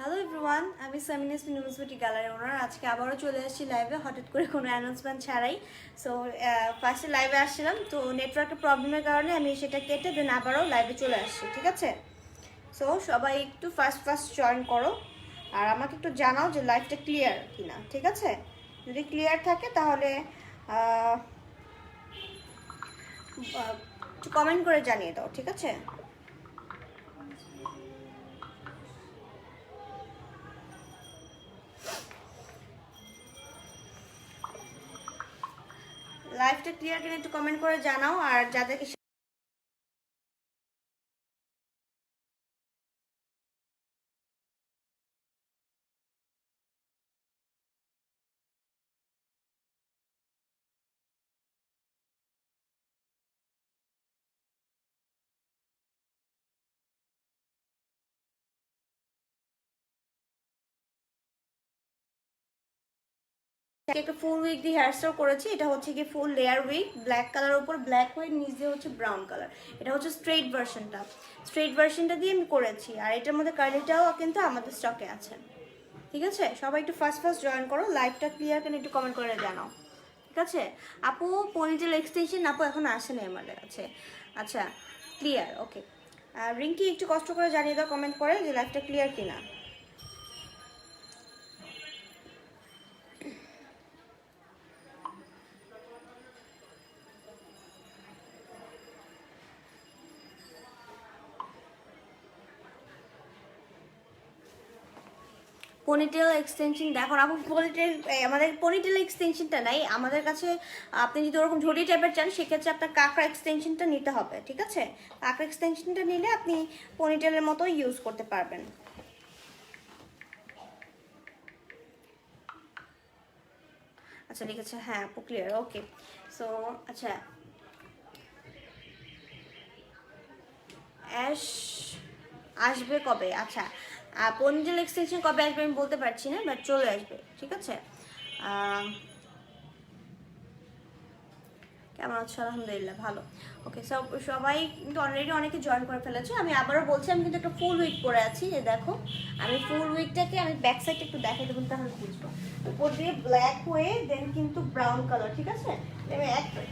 Hello everyone, আমি Samina university gallery ওনার। আজকে আবারও চলে আসছি লাইভে, হঠাৎ করে কোনো অ্যানাউন্সমেন্ট ছাড়াই। সো ফার্স্টে লাইভে আসছিলাম, তো নেটওয়ার্কের প্রবলেমের কারণে আমি সেটা কেটে দেন আবারও লাইভে চলে আসছি, ঠিক আছে? সো সবাই একটু ফার্স্ট জয়েন করো, আর আমাকে একটু জানাও যে লাইভটা ক্লিয়ার কিনা, ঠিক আছে? যদি ক্লিয়ার থাকে তাহলে একটু কমেন্ট করে জানিয়ে দাও, ঠিক আছে? লাইভটা ক্লিয়ার কিনা একটু কমেন্ট করে জানাও, আর যাদেরকে একটা ফুল উইক দিয়ে হেয়ার স্টাইল করেছি। এটা হচ্ছে কি ফুল লেয়ার উইক, ব্ল্যাক কালার উপর ব্ল্যাক হয়ে নিচ দিয়ে হচ্ছে ব্রাউন কালার। এটা হচ্ছে স্ট্রেট ভার্সনটা দিয়ে আমি করেছি, আর এটার মধ্যে কার্লিটাও কিন্তু আমাদের স্টকে আছে, ঠিক আছে? সবাই একটু ফার্স্ট জয়েন করো, লাইভটা ক্লিয়ার কেন একটু কমেন্ট করে জানাও, ঠিক আছে? আপু পনিটেল এক্সটেনশন আপু এখন আসেনি আমাদের কাছে। আচ্ছা, ক্লিয়ার, ওকে। রিঙ্কি একটু কষ্ট করে জানিয়ে দাও কমেন্ট করে যে লাইভটা ক্লিয়ার কিনা। পনিটেল এক্সটেনশন দেখো আপু, আমাদের পনিটেল এক্সটেনশনটা নাই আমাদের কাছে। আপনি যদি ওরকম ঝুড়ি টাইপের চান সেক্ষেত্রে আপনার কাঁকড়া এক্সটেনশনটা নিতে হবে, ঠিক আছে? কাঁকড়া এক্সটেনশনটা নিলে আপনি পনিটেলের মতো ইউজ করতে পারবেন। আচ্ছা ঠিক আছে, হ্যাঁ আপু ক্লিয়ার, ওকে। সো আচ্ছা, অ্যাশ আসবে কবে? আচ্ছা, পনিটেল এক্সটেনশন কবে আসবে আমি বলতে পারছি না, বাট চলে আসবে, ঠিক আছে? কেমন আছো? আলহামদুলিল্লাহ ভালো। ওকে, সবাই কিন্তু অলরেডি অনেকে জয়েন করে ফেলেছে। আমি আবারও বলছি, আমি কিন্তু একটা ফুল উইক পরে আছি, এই দেখো। আমি ফুল উইকটাকে আমি ব্যাক সাইডটা একটু দেখাই দেবো, তাহলে বুঝবো। উপর দিয়ে ব্ল্যাক হয়ে দেন কিন্তু ব্রাউন কালার, ঠিক আছে? আমি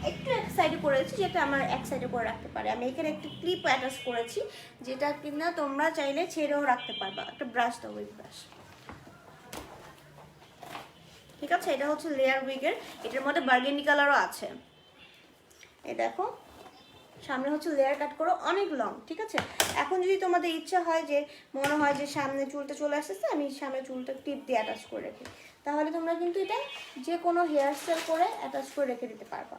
একটু এক সাইডে করেছি, যেটা আমার এক সাইডে করে রাখতে পারে। আমি এখানে একটা ক্লিপ অ্যাটাচ করেছি, যেটা কিনা তোমরা চাইলে ছেড়েও রাখতে পারবা। একটা ব্রাশ দাও, উইক ব্রাশ, ঠিক আছে? এটা হচ্ছে লেয়ার উইকের, এটার মধ্যে বার্গেন্ডি কালারও আছে। এই দেখো, সামনে হচ্ছে লেয়ার কাট করো, অনেক লং, ঠিক আছে? এখন যদি তোমাদের ইচ্ছা হয় যে মনে হয় যে সামনে চুলটা চলে আসতেছে, আমি সামনে চুলটা টিপ দিয়ে অ্যাটাচ করে রাখি, তাহলে তোমরা কিন্তু এটা যে কোনো হেয়ার স্টাইল করে অ্যাটাচ করে রেখে দিতে পারবা,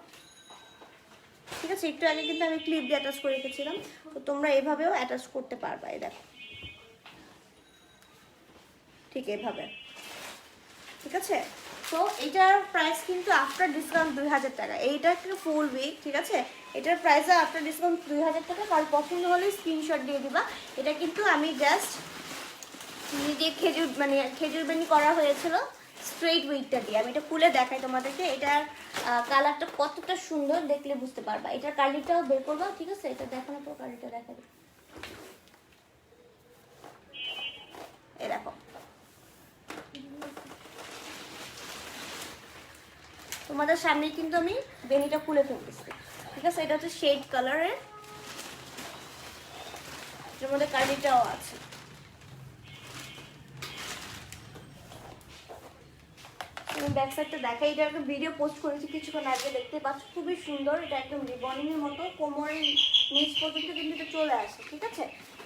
ঠিক আছে? একটু আগে কিন্তু আমি ক্লিপ দিয়ে অ্যাটাচ করে রেখেছিলাম, তো তোমরা এভাবেও অ্যাটাচ করতে পারবা। এই দেখো, ঠিক এভাবে, ঠিক আছে? তো এটার প্রাইস কিন্তু আফটার ডিসকাউন্ট 2000 টাকা। এইটা একটা ফুল উইক, ঠিক আছে? এটার প্রাইস আফটার ডিসকাউন্ট 2000 টাকা। কাল পছন্দ হলে স্ক্রিনশট দিয়ে দিবা। এটা কিন্তু আমি জাস্ট নিজে খেজুর বেনি করা হয়েছিল স্ট্রেট উইকটা দিয়ে। আমি এটা খুলে দেখাই তোমাদেরকে। এটার কালারটা কতটা সুন্দর দেখলে বুঝতে পারবা। এটার কালিটাও বের করবা, ঠিক আছে? এটা দেখানো তো কালিটা দেখা দিই, এই দেখো। তোমাদের সামনে কিন্তু আমি বেনিটা খুলে ফেলতেছি, ঠিক আছে? এটা হচ্ছে শেড কালারের, এর মধ্যে কার্লিটাও আছে। আমি ব্যাক সাইডটা দেখাই। এটা একটা ভিডিও পোস্ট করেছি কিছুক্ষণ আগে, দেখতে পাচ্ছ, খুবই সুন্দর। এটা একদম রিবনিং এর মতো, কোমরের নিচ পর্যন্ত কিন্তু এটা চলে আসে, ঠিক আছে?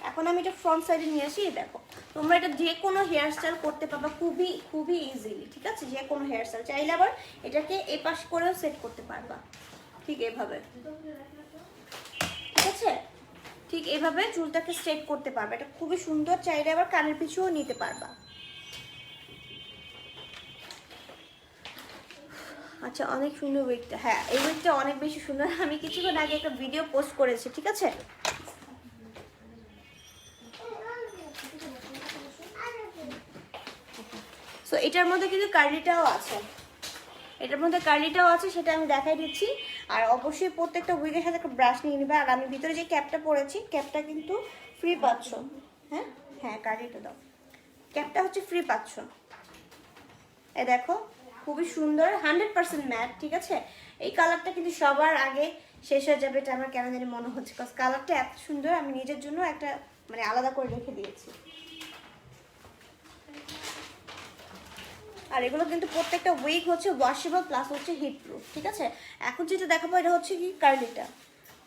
এখন আমি এটা ফ্রন্ট সাইডে নিয়ে আসি। দেখো, তোমরা এটা যে কোনো হেয়ার স্টাইল করতে পারবা খুবই খুবই ইজিলি, ঠিক আছে? যে কোনো হেয়ার স্টাইল চাইলে আবার এটাকে এই পাশ করেও সেট করতে পারবা, ঠিক এভাবে, ঠিক আছে? ঠিক এভাবে চুলটাকে স্ট্রেট করতে পারবে। এটা খুবই সুন্দর, চাইলে আবার কানের পিছুও নিতে পারবা। আচ্ছা, অনেক সুন্দর উইকটা। হ্যাঁ, এই উইকটা অনেক বেশি সুন্দর। আমি কিছুক্ষণ আগে একটা ভিডিও পোস্ট করেছি, ঠিক আছে? সো এটার মধ্যে কিন্তু কার্লিটাও আছে, সেটা আমি দেখাই দিচ্ছি। আর অবশ্যই প্রত্যেকটা উইকের সাথে একটা ব্রাশ নিয়ে নেবে। আর আমি ভিতরে যে ক্যাপটা পরেছি, ক্যাপটা কিন্তু ফ্রি পাচ্ছ। হ্যাঁ হ্যাঁ, কার্লিটা দাও। ক্যাপটা হচ্ছে ফ্রি পাচ্ছ। এই দেখো খুবই সুন্দর, 100% ম্যাট, ঠিক আছে। এই কালারটা কিন্তু সবার আগে শেষ হয়ে যাবে, এটা আমার কেন জানি মনে হচ্ছে, কারণ কালারটা এত সুন্দর, আমি নিজের জন্য একটা মানে আলাদা করে রেখে দিয়েছি। আর এগুলো কিন্তু প্রত্যেকটা উইক হচ্ছে ওয়াশেবল প্লাস হচ্ছে হিট প্রুফ, ঠিক আছে। এখন যেটা দেখাবো এটা হচ্ছে কি কার্লিটা।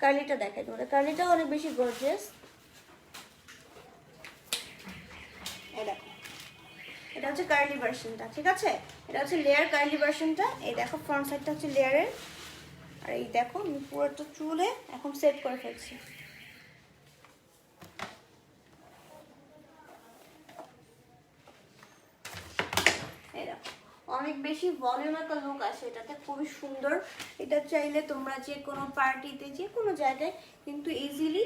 কার্লিটা দেখাই তোমাদের, কার্লিটাও অনেক বেশি গর্জিয়াস। এই দেখো এটা হচ্ছে কার্লি ভার্সনটা, ঠিক আছে। এটা হচ্ছে লেয়ার কার্লি ভার্সনটা। এই দেখো ফ্রন্ট সাইডটা হচ্ছে লেয়ারের, আর এই দেখো আমি পুরোটা চুলে এখন সেট করে ফেলছি। এই দেখো অনেক বেশি ভলিউম একটা লুক আসে এটাতে, খুবই সুন্দর। এটা চাইলে তোমরা যে কোনো পার্টিতে যে কোনো জায়গায় কিন্তু ইজিলি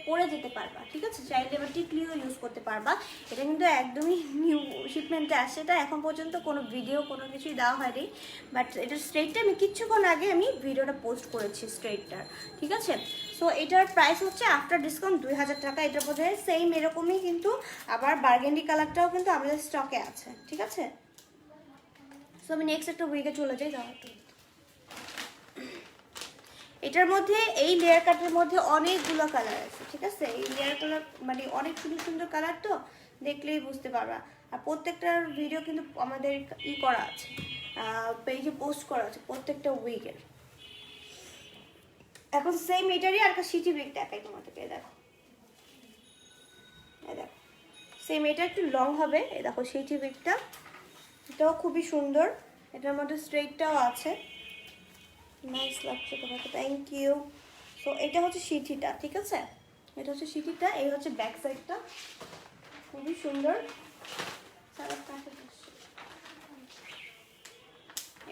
পরে যেতে পারবা, ঠিক আছে। চাইলে এবার টিকলিও ইউজ করতে পারবা। এটা কিন্তু একদমই নিউ শিপমেন্টে আসে, এটা এখন পর্যন্ত কোনো ভিডিও কোনো কিছুই দেওয়া হয়নি, বাট এটার স্ট্রেটটা আমি কিছুক্ষণ আগে আমি ভিডিওটা পোস্ট করেছি স্ট্রেটটার, ঠিক আছে। সো এটার প্রাইস হচ্ছে আফটার ডিসকাউন্ট 2000 টাকা। এটার মধ্যে সেম এরকমই কিন্তু আবার বার্গেন্ডি কালারটাও কিন্তু আমাদের স্টকে আছে, ঠিক আছে। সো আমি নেক্সট একটা উইকে চলে যাই। এটার মধ্যে এই লেয়ার কাটের মধ্যে অনেকগুলো কালার আছে, ঠিক আছে। এই লেয়ার কালার মানে অনেক সুন্দর সুন্দর কালার, তো দেখলেই বুঝতে পারবা। আর প্রত্যেকটার ভিডিও কিন্তু আমাদের করা আছে, পেজে পোস্ট করা আছে প্রত্যেকটা উইকের। এখন সেম এটারই আর একটা সিটি উইক দেখাই তোমাদেরকে। দেখো দেখো সেম এটা একটু লং হবে। এই দেখো সিটি উইকটা, এটাও খুবই সুন্দর। এটার মধ্যে স্ট্রেটটাও আছে, নাইস লাগছে তোমাকে, থ্যাংক ইউ। সো এটা হচ্ছে সিটিটা, ঠিক আছে। এটা হচ্ছে সিটিটা, এই হচ্ছে ব্যাক সাইডটা, খুবই সুন্দর।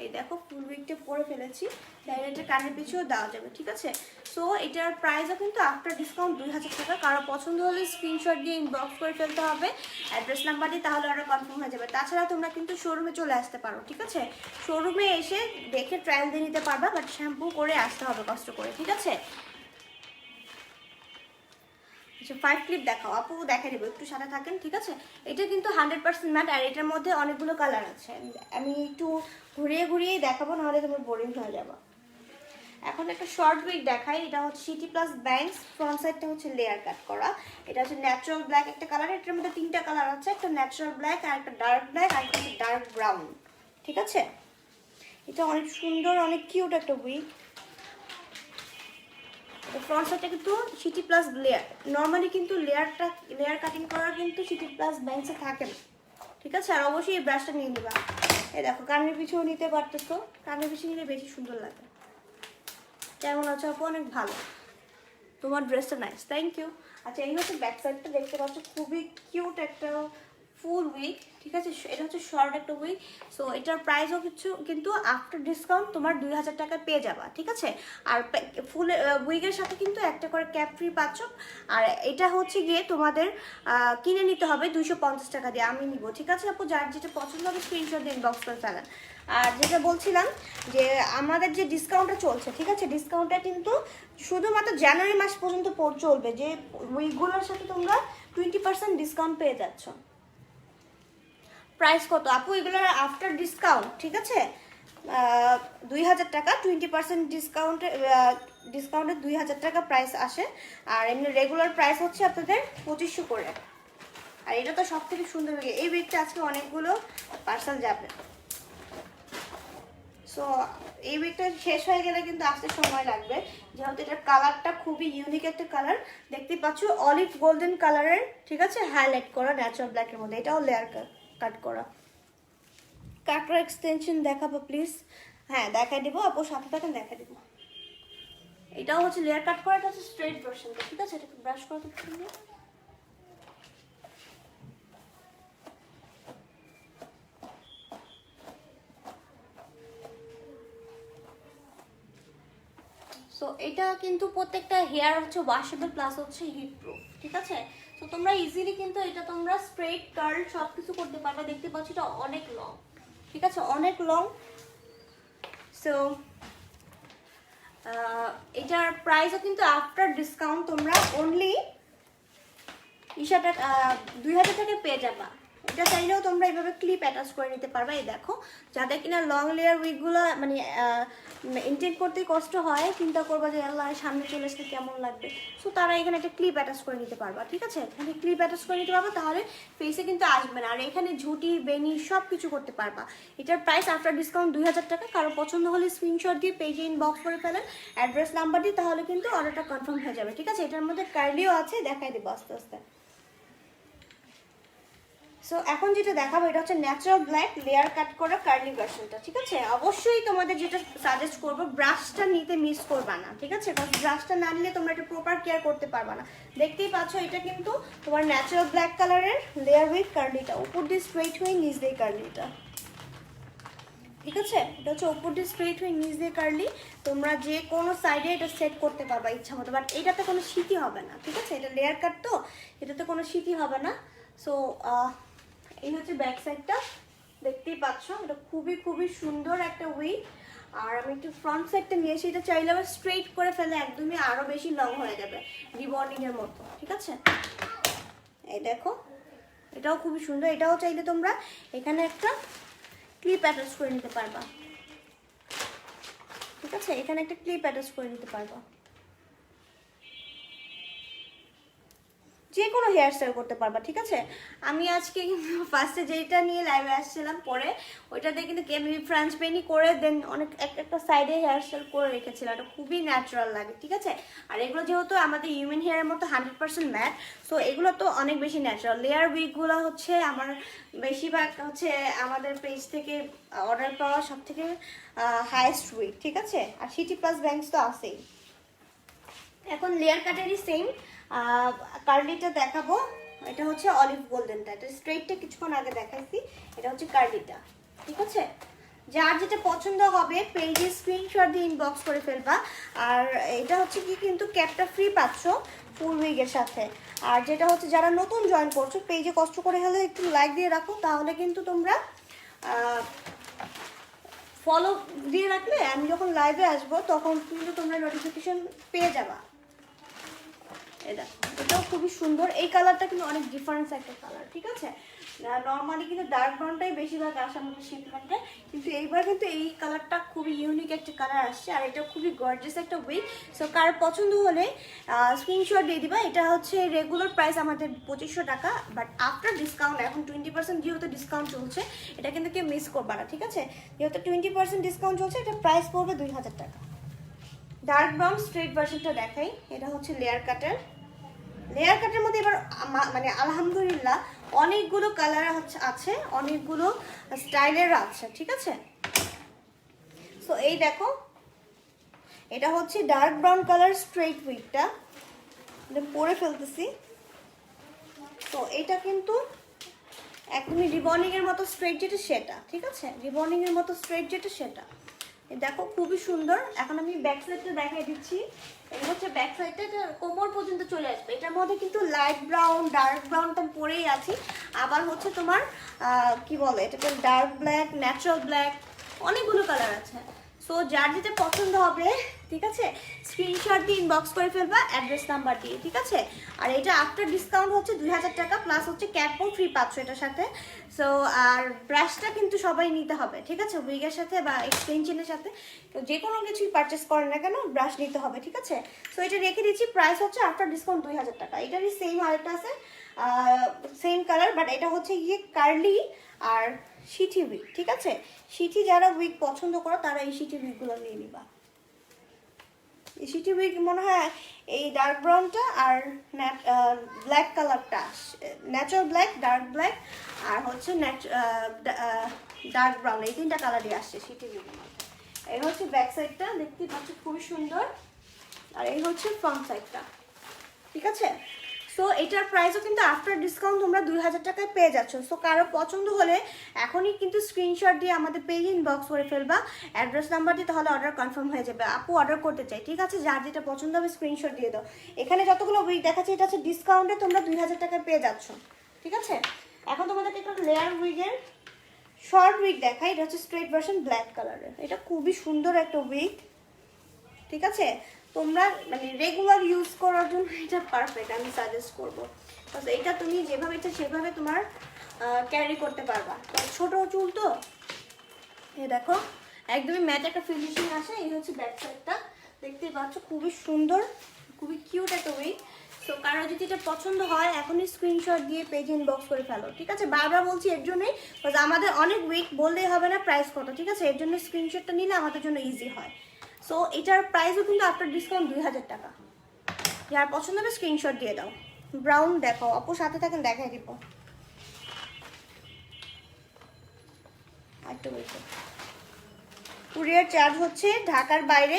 এই দেখো ফুল উইকটা পরে ফেলেছি, তাই এটা কানের পিছুও দেওয়া যাবে, ঠিক আছে। সো এটার প্রাইসও কিন্তু আফটার ডিসকাউন্ট 2000 টাকা। কারো পছন্দ হলে স্ক্রিনশট দিয়ে ইনবক্স করে ফেলতে হবে অ্যাড্রেস নাম্বার দিয়ে, তাহলে অর্ডার কনফার্ম হয়ে যাবে। তাছাড়া তোমরা কিন্তু শোরুমে চলে আসতে পারো, ঠিক আছে। শোরুমে এসে দেখে ট্রায়াল দিয়ে নিতে পারবা, বাট শ্যাম্পু করে আসতে হবে কষ্ট করে, ঠিক আছে। আচ্ছা 5 ক্লিপ দেখাও আপু, দেখে দেবো, একটু সাথে থাকেন, ঠিক আছে। এটা কিন্তু 100% ম্যাট, আর এটার মধ্যে অনেকগুলো কালার আছে। আমি একটু ঘুরিয়ে ঘুরিয়েই দেখাবো, নাহলে তোমার বোরিং হয়ে যাবে। এখন একটা শর্ট উইক দেখাই। এটা হচ্ছে সিটি প্লাস ব্যাংকস, ফ্রন্ট সাইডটা হচ্ছে লেয়ার কাট করা। এটা হচ্ছে ন্যাচারাল ব্ল্যাক একটা কালার। এটার মধ্যে 3টা কালার আছে, একটা ন্যাচারাল ব্ল্যাক, আর একটা ডার্ক ব্ল্যাক, আর একটা ডার্ক ব্রাউন, ঠিক আছে। এটা অনেক সুন্দর, অনেক কিউট একটা উইক। ফ্রন্ট সাইডটা কিন্তু সিটি প্লাস লেয়ার, নর্মালি কিন্তু লেয়ার কাটিং করা কিন্তু সিটি প্লাস ব্যাংকসে থাকে না, ঠিক আছে। আর অবশ্যই এই ব্রাশটা নিয়ে নিবা। এই দেখো কানের পিছুও নিতে পারতেছো, কানের পিছু নিলে বেশি সুন্দর লাগে। কেমন আছো আপু? অনেক ভালো, তোমার ড্রেসটা নাইস, থ্যাংক ইউ। আচ্ছা এই হচ্ছে ব্যাক সাইডটা, দেখতে পাচ্ছ খুবই কিউট একটা ফুল উইক, ঠিক আছে। এটা হচ্ছে শর্ট একটা উইক। সো এটার প্রাইসও কিন্তু আফটার ডিসকাউন্ট তোমার 2000 টাকায় পেয়ে যাবা, ঠিক আছে। আর ফুল উইকের সাথে কিন্তু একটা করে ক্যাপ ফ্রি পাচ্ছ। আর এটা হচ্ছে গিয়ে তোমাদের কিনে নিতে হবে 250 টাকা দিয়ে, আমি নিব, ঠিক আছে আপু। যার যেটা পছন্দ হবে স্ক্রিনশট দিয়ে ইনবক্স করে ফেলেন। আর যেটা বলছিলাম যে আমাদের যে ডিসকাউন্টটা চলছে, ঠিক আছে, ডিসকাউন্টটা কিন্তু শুধুমাত্র জানুয়ারি মাস পর্যন্ত চলবে, যে উইকগুলোর সাথে তোমরা 20% ডিসকাউন্ট পেয়ে যাচ্ছ। প্রাইস কত আপু এগুলোর আফটার ডিসকাউন্ট, ঠিক আছে, 2000 টাকা। 20% ডিসকাউন্টে 2000 টাকা প্রাইস আসে। আর এমনি রেগুলার প্রাইস হচ্ছে আপনাদের 2500 করে। আর এটা তো সব থেকে সুন্দর লাগে, এই উইকটা আজকে অনেকগুলো পার্সেল যাবে। সো এই উইকটা শেষ হয়ে গেলে কিন্তু আসতে সময় লাগবে, যেহেতু এটার কালারটা খুবই ইউনিক একটা কালার। দেখতে পাচ্ছ অলিভ গোল্ডেন কালারের, ঠিক আছে, হাইলাইট করা ন্যাচারাল ব্ল্যাকের মধ্যে। এটাও লেয়ার কাট করা। কাটরা এক্সটেনশন দেখাবো প্লিজ। হ্যাঁ দেখাই দিব আপু, সাথে থাকেন, দেখাই দিব। এটাও হচ্ছে লেয়ার কাট করা, এটা হচ্ছে স্ট্রেট ভার্সন, ঠিক আছে। এটাকে ব্রাশ করা তো সুন্দর। সো এটা কিন্তু প্রত্যেকটা হেয়ার হচ্ছে ওয়াশেবল প্লাস হচ্ছে হিট প্রুফ, ঠিক আছে। তো তোমরা ইজিলি কিন্তু এটা তোমরা স্ট্রেট কার্ল সব কিছু করতে পারবে। দেখতে পাচ্ছ এটা অনেক লং, ঠিক আছে, অনেক লং। সো এটার প্রাইসও কিন্তু আফটার ডিসকাউন্ট তোমরা অনলি 2000 টাকা পেয়ে যাবা। এটা চাইলেও তোমরা এইভাবে ক্লিপ অ্যাটাচ করে নিতে পারবে। এই দেখো, যাদের কিনা লং লেয়ার উইকগুলো মানে ইনটেক করতে কষ্ট হয়, চিন্তা করবা যে আল্লাহ সামনে চলে আসলে কেমন লাগবে, সো তারা এখানে একটা ক্লিপ অ্যাটাচ করে নিতে পারবা। ঠিক আছে, এখানে ক্লিপ অ্যাটাচ করে নিতে পারবা, তাহলে ফেসে কিন্তু আসবে না। আর এখানে ঝুটি বেনি সব কিছু করতে পারবা। এটার প্রাইস আফটার ডিসকাউন্ট 2000 টাকা। কারো পছন্দ হলে স্ক্রিনশট দিয়ে পেজে ইনবক্স করে ফেলেন, অ্যাড্রেস নাম্বার দিয়ে, তাহলে কিন্তু অর্ডারটা কনফার্ম হয়ে যাবে। ঠিক আছে, এটার মধ্যে কার্লিও আছে, দেখাই দেবো আস্তে আস্তে। সো এখন যেটা দেখাবো এটা হচ্ছে ন্যাচারাল ব্ল্যাক লেয়ার কাট করা কার্লি ভার্সনটা। ঠিক আছে, অবশ্যই তোমাদের যেটা সাজেস্ট করবো, ব্রাশটা নিতে মিস করবা না। ঠিক আছে, কারণ ব্রাশটা না নিলে তোমরা এটা প্রপার কেয়ার করতে পারবা না। দেখতেই পাচ্ছ, এটা কিন্তু তোমার ন্যাচারাল ব্ল্যাক কালারের লেয়ার উইথ কার্লিটা, উপর দিয়ে স্ট্রেট হয়ে নিচ দিয়ে কার্লিটা। ঠিক আছে, এটা হচ্ছে উপর দিয়ে স্ট্রেট হয়ে নিচ দিয়ে কার্লি। তোমরা যে কোনো সাইডে এটা সেট করতে পারবা ইচ্ছা মতো, বাট এটাতে কোনো শীতই হবে না। ঠিক আছে, এটা লেয়ার কাট তো, এটাতে কোনো শীতই হবে না। সো এই হচ্ছে ব্যাক সাইডটা, দেখতেই পাচ্ছ, এটা খুবই খুবই সুন্দর একটা উইক। আর আমি একটু ফ্রন্ট সাইডটা নিয়ে এসে, এটা চাইলে আবার স্ট্রেট করে ফেলে একদমই আরও বেশি লং হয়ে যাবে, রিবন্ডিং এর মতো। ঠিক আছে, এই দেখো, এটাও খুবই সুন্দর। এটাও চাইলে তোমরা এখানে একটা ক্লিপ অ্যাটাচ করে নিতে পারবা। ঠিক আছে, এখানে একটা ক্লিপ অ্যাটাচ করে নিতে পারবা, যে কোনো হেয়ার স্টাইল করতে পারবা। ঠিক আছে, আমি আজকে কিন্তু ফার্স্টে যেটা নিয়ে লাইভে আসছিলাম, পরে ওইটা দিয়ে কিন্তু আমি ফ্রেঞ্চ বেনি করে দেন অনেক একটা সাইডে হেয়ার স্টাইল করে রেখেছিলাম, এটা খুবই ন্যাচারাল লাগে। ঠিক আছে, আর এগুলো যেহেতু আমাদের হিউম্যান হেয়ারের মতো 100% ম্যাট, সো এগুলো তো অনেক বেশি ন্যাচারাল। লেয়ার উইকগুলো হচ্ছে আমার বেশিরভাগ হচ্ছে আমাদের পেজ থেকে অর্ডার পাওয়া সব থেকে হাইয়েস্ট উইক। ঠিক আছে, আর সিটি প্লাস ব্যাংকস তো আছেই। এখন লেয়ার কাটেরই সেম কার্লিটা দেখাবো। এটা হচ্ছে অলিভ গোল্ডেনটা, এটা স্ট্রেটটা কিছুক্ষণ আগে দেখাইছি, এটা হচ্ছে কার্লিটা। ঠিক আছে, যার যেটা পছন্দ হবে পেজে স্ক্রিনশট দিয়ে ইনবক্স করে ফেলবা। আর এটা হচ্ছে কি, কিন্তু ক্যাপটা ফ্রি পাচ্ছ ফুল উইগের সাথে। আর যেটা হচ্ছে যারা নতুন জয়েন করছো, পেজে কষ্ট করে হলে একটু লাইক দিয়ে রাখো, তাহলে কিন্তু তোমরা ফলো দিয়ে রাখলে আমি যখন লাইভে আসবো তখন কিন্তু তোমরা নোটিফিকেশন পেয়ে যাবা। এটাও খুবই সুন্দর, এই কালারটা কিন্তু অনেক ডিফারেন্স একটা কালার। ঠিক আছে, নর্মালি কিন্তু ডার্ক ব্রাউনটাই বেশিরভাগ আসার মতো শীতকালে, কিন্তু এইবার কিন্তু এই কালারটা খুবই ইউনিক একটা কালার আসছে, আর এটা খুবই গর্জিয়াস একটা উইক। সো কার পছন্দ হলে স্ক্রিনশট দিয়ে দিবা। এটা হচ্ছে রেগুলার প্রাইস আমাদের 2500 টাকা, বাট আফটার ডিসকাউন্ট এখন 20% যেহেতু ডিসকাউন্ট চলছে, এটা কিন্তু কেউ মিস করবা না। ঠিক আছে, যেহেতু 20% ডিসকাউন্ট চলছে, এটা প্রাইস পড়বে 2000 টাকা। ডার্ক ব্রাউন স্ট্রেট ভার্সনটা দেখাই, এটা হচ্ছে লেয়ার কাটার। লেয়ার কাটের মধ্যে এবার মানে আলহামদুলিল্লাহ অনেকগুলো কালার আছে, অনেকগুলো স্টাইলের আছে। ঠিক আছে, সো এই দেখো, এটা হচ্ছে ডার্ক ব্রাউন কালার স্ট্রেট উইকটা, এটা পরে ফেলতেছি। তো এটা কিন্তু একদমই রিবনিং এর মতো স্ট্রেট যেটা সেটা। ঠিক আছে, রিবনিং এর মতো স্ট্রেট যেটা সেটা, দেখো খুবই সুন্দর। এখন আমি ব্যাক সাইডটা দেখাই দিচ্ছি। এটা হচ্ছে ব্যাক সাইডটা, এটা কোমর পর্যন্ত চলে আসবে। এটার মধ্যে কিন্তু লাইট ব্রাউন ডার্ক ব্রাউন তো পরেই আছি, আবার হচ্ছে তোমার কি বলে এটাকে ডার্ক ব্ল্যাক, ন্যাচারাল ব্ল্যাক, অনেকগুলো কালার আছে। সো যার যেটা পছন্দ হবে, ঠিক আছে, স্ক্রিনশট দিয়ে ইনবক্স করে ফেলবা অ্যাড্রেস নাম্বার দিয়ে। ঠিক আছে, আর এটা আফটার ডিসকাউন্ট হচ্ছে 2000 টাকা, প্লাস হচ্ছে ক্যাপও ফ্রি পাচ্ছ এটার সাথে। সো আর ব্রাশটা কিন্তু সবাই নিতে হবে। ঠিক আছে, উইগের সাথে বা এক্সটেনশনের সাথে যে কোনো কিছুই পারচেস করেন না কেন, ব্রাশ নিতে হবে। ঠিক আছে, সো এটা রেখে দিচ্ছি, প্রাইস হচ্ছে আফটার ডিসকাউন্ট 2000 টাকা। এটারই সেম আরেকটা আছে, সেম কালার, বাট এটা হচ্ছে গিয়ে কার্লি আর সিটি উইক। ঠিক আছে, সিটি যারা উইক পছন্দ করো তারা এই সিটি উইকগুলো নিয়ে নিবা। এই সিটি উইক মনে হয় এই ডার্ক ব্রাউনটা আর ব্ল্যাক কালারটা, ন্যাচারাল ব্ল্যাক, ডার্ক ব্ল্যাক আর হচ্ছে ডার্ক ব্রাউন, এই তিনটা কালারই আসছে সিটি উইকের মধ্যে। এই হচ্ছে ব্যাক সাইডটা, দেখতে পাচ্ছ খুবই সুন্দর, আর এই হচ্ছে ফ্রন্ট সাইডটা। ঠিক আছে, সো এটার প্রাইসও কিন্তু আফটার ডিসকাউন্ট তোমরা 2000 টাকায় পেয়ে যাচ্ছ। সো কারো পছন্দ হলে এখনই কিন্তু স্ক্রিনশট দিয়ে আমাদের পেজ ইনবক্স করে ফেলবা অ্যাড্রেস নাম্বার দিয়ে, তাহলে অর্ডার কনফার্ম হয়ে যাবে। আপু অর্ডার করতে চাই, ঠিক আছে, যার যেটা পছন্দ হবে স্ক্রিনশট দিয়ে দাও। এখানে যতগুলো উইক দেখাচ্ছে এটা হচ্ছে ডিসকাউন্টে তোমরা 2000 টাকায় পেয়ে যাচ্ছ। ঠিক আছে, এখন তোমাদেরকে একটা লেয়ার উইকের শর্ট উইক দেখাই। এটা হচ্ছে স্ট্রেট ভার্সন ব্ল্যাক কালারের, এটা খুবই সুন্দর একটা উইক। ঠিক আছে, তোমরা মানে রেগুলার ইউজ করার জন্য এটা পারফেক্ট, আমি সাজেস্ট করবো। এটা তুমি যেভাবে ইচ্ছা সেভাবে তোমার ক্যারি করতে পারবা। তো ছোট চুল তো, এ দেখো একদমই ম্যাট একটা ফিনিশিং আসে। এই হচ্ছে ব্যাক সাইডটা, দেখতেই পাচ্ছ খুবই সুন্দর, খুবই কিউট একটা উইগ। তো কারো যদি এটা পছন্দ হয় এখনই স্ক্রিনশট দিয়ে পেজ ইনবক্স করে ফেলো, ঠিক আছে? বারবার বলছি এর জন্যই, আমাদের অনেক উইক বললেই হবে না প্রাইস কত, ঠিক আছে? এর জন্য স্ক্রিনশটটা নিলে আমাদের জন্য ইজি হয়। সো এটার প্রাইসও কিন্তু আফটার ডিসকাউন্ট 2000 টাকা। যার পছন্দ হবে স্ক্রিনশট দিয়ে দাও। ব্রাউন দেখো আপু, সাথে থাকেন দেখাই দিব। একটু বেশি কুরিয়ার চার্জ হচ্ছে ঢাকার বাইরে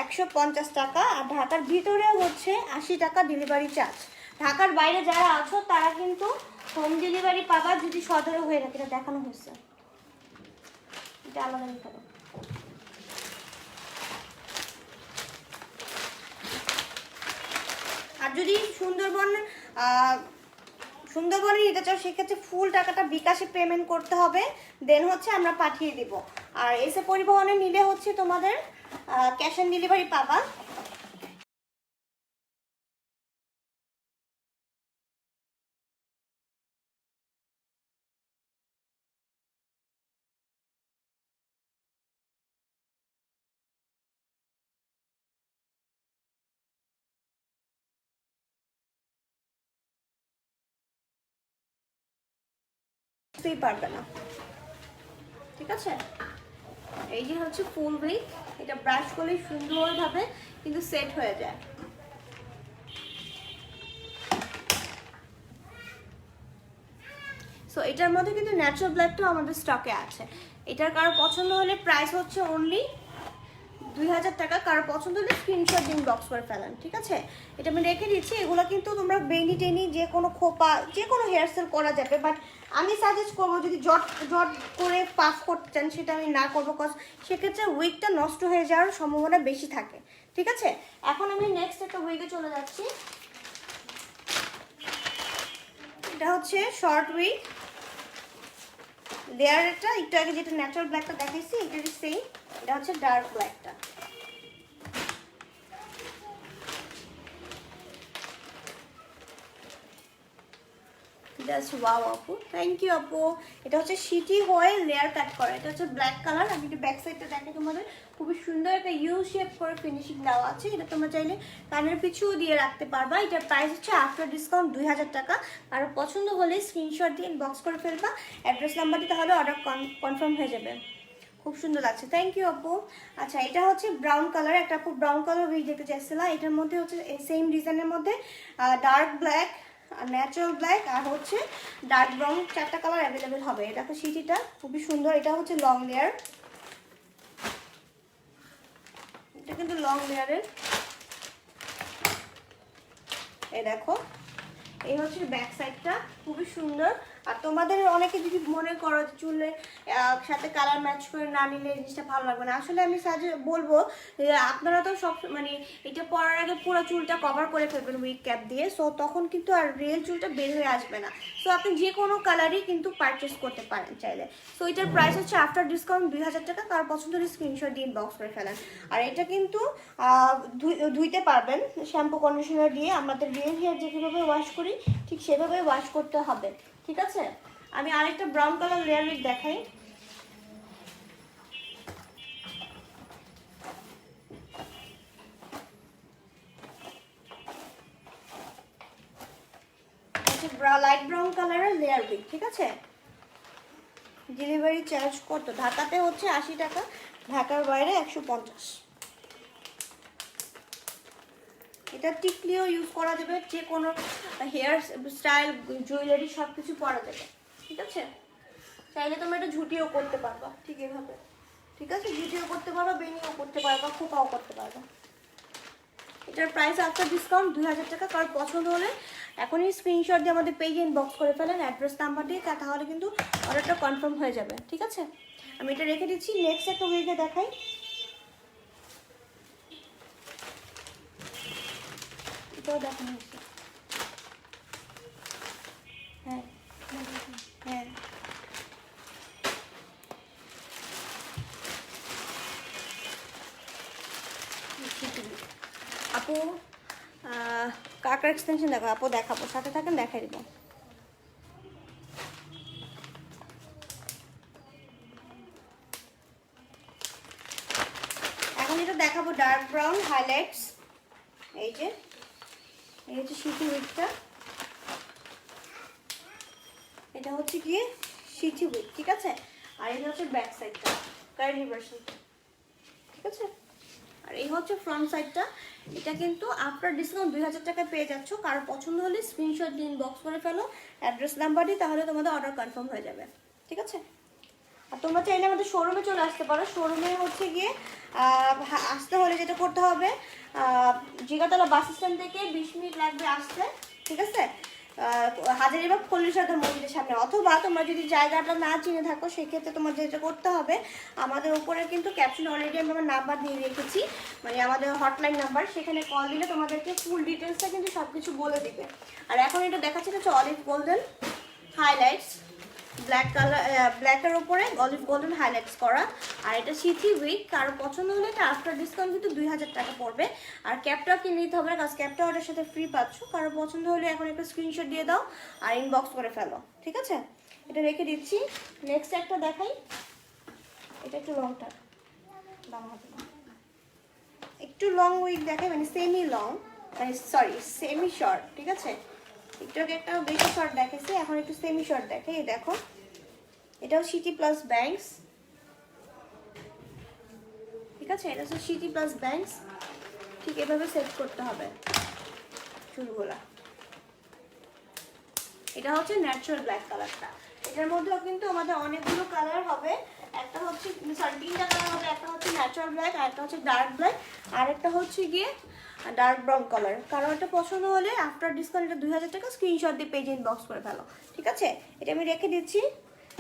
150 টাকা, আর ঢাকার ভিতরে হচ্ছে 80 টাকা ডেলিভারি চার্জ। ঢাকার বাইরে যারা আছো তারা কিন্তু হোম ডেলিভারি পাবা যদি সদরে হয়ে থাকে। এটা দেখানো হয়েছে, এটা আলাদা নিতে হবে। আর যদি সুন্দরবনে নিতে চাও সেক্ষেত্রে ফুল টাকাটা বিকাশে পেমেন্ট করতে হবে, দেন হচ্ছে আমরা পাঠিয়ে দিব। আর এসে পরিবহনে নিলে হচ্ছে তোমাদের ক্যাশ অন ডেলিভারি পাবা। বুঝতেই পারবে না, ঠিক আছে? এই যে হচ্ছে ফুল উইগ, এটা ব্রাশ করলেই সুন্দরভাবে কিন্তু সেট হয়ে যায়। সো এটার মধ্যে কিন্তু ন্যাচারাল ব্ল্যাকটাও আমাদের স্টকে আছে। এটার কারো পছন্দ হলে প্রাইস হচ্ছে অনলি 2000 টাকা। কারো পছন্দ হলে স্ক্রিনশট দিন বক্স করে ফেলেন, ঠিক আছে? এটা আমি রেখে দিচ্ছি। এগুলো কিন্তু তোমরা বেনি টেনি যে কোনো খোপা যে কোনো হেয়ার স্টাইল করা যাবে, বাট আমি সাজেস্ট করবো যদি জট করে পাফ করতে চান সেটা আমি না করবো, কজ সেক্ষেত্রে উইগটা নষ্ট হয়ে যাওয়ার সম্ভাবনা বেশি থাকে, ঠিক আছে? এখন আমি নেক্সট একটা উইগে চলে যাচ্ছি। এটা হচ্ছে শর্ট উইগ লেয়ারটা, একটু আগে যেটা ন্যাচারাল ব্ল্যাকটা দেখাইছি এটারই সেম। এটা হচ্ছে ডার্ক ব্ল্যাকটা। জাস্ট ওয়াও আপু, থ্যাংক ইউ আপু। এটা হচ্ছে সিটি হয়ে লেয়ার কাট করা। এটা হচ্ছে ব্ল্যাক কালার। আমি একটু ব্যাক সাইডটা দেখে তোমাদের, খুবই সুন্দর একটা ইউ শেপ করে ফিনিশিং দেওয়া আছে। এটা তোমরা চাইলে কানের পিছুও দিয়ে রাখতে পারবা। এটার প্রাইস হচ্ছে আফটার ডিসকাউন্ট 2000 টাকা। আর পছন্দ হলে স্ক্রিনশট দিয়ে ইনবক্স করে ফেলবা, অ্যাড্রেস নাম্বারটি, তাহলে অর্ডার কনফার্ম হয়ে যাবে। খুব সুন্দর লাগছে, থ্যাংক ইউ আপু। আচ্ছা, এটা হচ্ছে ব্রাউন কালার। একটা আপু ব্রাউন কালার উইগ দেখতে চাইছিলাম। এটার মধ্যে হচ্ছে সেম ডিজাইনের মধ্যে ডার্ক ব্ল্যাক, ন্যাচারাল ব্ল্যাক আর হচ্ছে ডার্ক ব্রাউন, 4টা কালার অ্যাভেলেবেল হবে। এটা তো সিটিটা খুবই সুন্দর। এটা হচ্ছে লং লেয়ার, এটা কিন্তু লং লেয়ারের। এই দেখো, এই হচ্ছে ব্যাক সাইডটা, খুবই সুন্দর। আর তোমাদের অনেকে যদি মনে করো চুলে সাথে কালার ম্যাচ করে না নিলে এই জিনিসটা ভালো লাগবে না, আসলে আমি বলবো আপনারা তো সব মানে এটা পরার আগে পুরো চুলটা কভার করে ফেলবেন উইগ ক্যাপ দিয়ে। সো তখন কিন্তু আর রিয়েল চুলটা বের হয়ে আসবে না। সো আপনি যে কোনো কালারই কিন্তু পারচেস করতে পারেন চাইলে। সো এটার প্রাইস হচ্ছে আফটার ডিসকাউন্ট 2000 টাকা। কার পছন্দ হলে স্ক্রিনশট দিয়ে ইনবক্স করে ফেলেন। আর এটা কিন্তু ধুইতে পারবেন শ্যাম্পু কন্ডিশনার দিয়ে। আমাদের রিয়েল হেয়ার যেভাবে ওয়াশ করি ঠিক সেভাবে ওয়াশ করতে হবে, ঠিক আছে? আমি আরেকটা ব্রাউন কালার লেয়ার উইগ দেখাই। লাইট ব্রাউন কালারের লেয়ার উইগ, ঠিক আছে? ডেলিভারি চার্জ কত? ঢাকাতে হচ্ছে 80 টাকা, ঢাকার বাইরে 150। এটা টিকলিও ইউজ করা যাবে, যে কোনো হেয়ার স্টাইল জুয়েলারি সব কিছু পরা যাবে, ঠিক আছে? চাইলে তোমরা এটা ঝুটিও করতে পারবা, ঠিক এভাবে, ঠিক আছে? ঝুটিও করতে পারবা, বেনিও করতে পারবা, খোপাও করতে পারবা। এটার প্রাইস আফটার ডিসকাউন্ট 2000 টাকা। কার পছন্দ হলে এখনই স্ক্রিনশট দিয়ে আমাদের পেজে ইনবক্স করে ফেলেন অ্যাড্রেস নাম্বার দিয়ে, তাহলে কিন্তু অর্ডারটা কনফার্ম হয়ে যাবে, ঠিক আছে? আমি এটা রেখে দিচ্ছি। নেক্সট একটা উইগে দেখাই। এটাও দেখানো হচ্ছে, হ্যাঁ হ্যাঁ। আপু কাকার এক্সটেনশন দেখো আপু, দেখাবো, সাথে থাকেন দেখাই দিব। দেখাবো ডার্ক ব্রাউন হাইলাইটস। এই যে এই হচ্ছে সিটি উইকটা, এটা হচ্ছে গিয়ে সিটি উইক, ঠিক আছে। আর এটা হচ্ছে ব্যাক সাইডটা, কার্লি ভার্সন, ঠিক আছে। আর এই হচ্ছে ফ্রন্ট সাইডটা। এটা কিন্তু আফটার ডিসকাউন্ট 2000 টাকায় পেয়ে যাচ্ছ। কারো পছন্দ হলে স্ক্রিনশট দিয়ে ইনবক্স করে ফেলো অ্যাড্রেস নাম্বার দিয়ে, তাহলে তোমাদের অর্ডার কনফার্ম হয়ে যাবে, ঠিক আছে। আর তোমরা চাইলে আমাদের শোরুমে চলে আসতে পারো। শোরুমে হচ্ছে গিয়ে আসতে হলে যেটা করতে হবে, জিগাতলা বাস স্ট্যান্ড থেকে 20 মিনিট লাগবে আসতে, ঠিক আছে। হাজারীবাগ পল্লীসরকার মন্দিরের সামনে। অথবা তোমরা যদি জায়গাটা না চিনে থাকো, সেক্ষেত্রে তোমার যেটা করতে হবে, আমাদের উপরে কিন্তু ক্যাপশন অলরেডি আমি আমার নাম্বার দিয়ে রেখেছি, মানে আমাদের হটলাইন নাম্বার, সেখানে কল দিলে তোমাদেরকে ফুল ডিটেলসটা কিন্তু সব কিছু বলে দিবে। আর এখন এটা দেখাচ্ছে হচ্ছে olive golden highlights, black colour, ব্ল্যাকের উপরে অলিভ গোল্ডেন হাইলাইটস করা। আর এটা সিটি উইক, কারো পছন্দ হলে এটা আফটার ডিসকাউন্ট কিন্তু 2000 টাকা পড়বে। আর ক্যাপটাও কিনে নিতে হবে না, কারণ ক্যাপটা ওটার সাথে ফ্রি পাচ্ছ। কারো পছন্দ হলে এখন একটা স্ক্রিনশট দিয়ে দাও আর ইনবক্স করে ফেলো, ঠিক আছে। এটা রেখে দিচ্ছি। নেক্সট একটা দেখাই, এটা একটু লংটা একটু লং উইক দেখাই, মানে সেমি লং, মানে সরি সেমি শর্ট, ঠিক আছে। একটু আগে একটা বেশি শর্ট দেখেছি, এখন একটু সেমি শর্ট দেখে। এই দেখো, এটাও সিটি প্লাস ব্যাংকস, ঠিক আছে। এটা হচ্ছে সিটি প্লাস ব্যাংকস, ঠিক এভাবে সেট করতে হবে চুলগুলা। এটা হচ্ছে ন্যাচারাল ব্ল্যাক কালারটা। এটার মধ্যেও কিন্তু আমাদের অনেকগুলো কালার হবে। একটা হচ্ছে সরি 3টা কালার হবে, একটা হচ্ছে ন্যাচারাল ব্ল্যাক, আর একটা হচ্ছে ডার্ক ব্ল্যাক, আর একটা হচ্ছে গিয়ে ডার্ক ব্রাউন কালার। কারো একটা পছন্দ হলে আফটার ডিসকাউন্ট এটা 2000 টাকা, স্ক্রিনশট দিয়ে পেজে ইনবক্স করে ফেলো, ঠিক আছে। এটা আমি রেখে দিচ্ছি।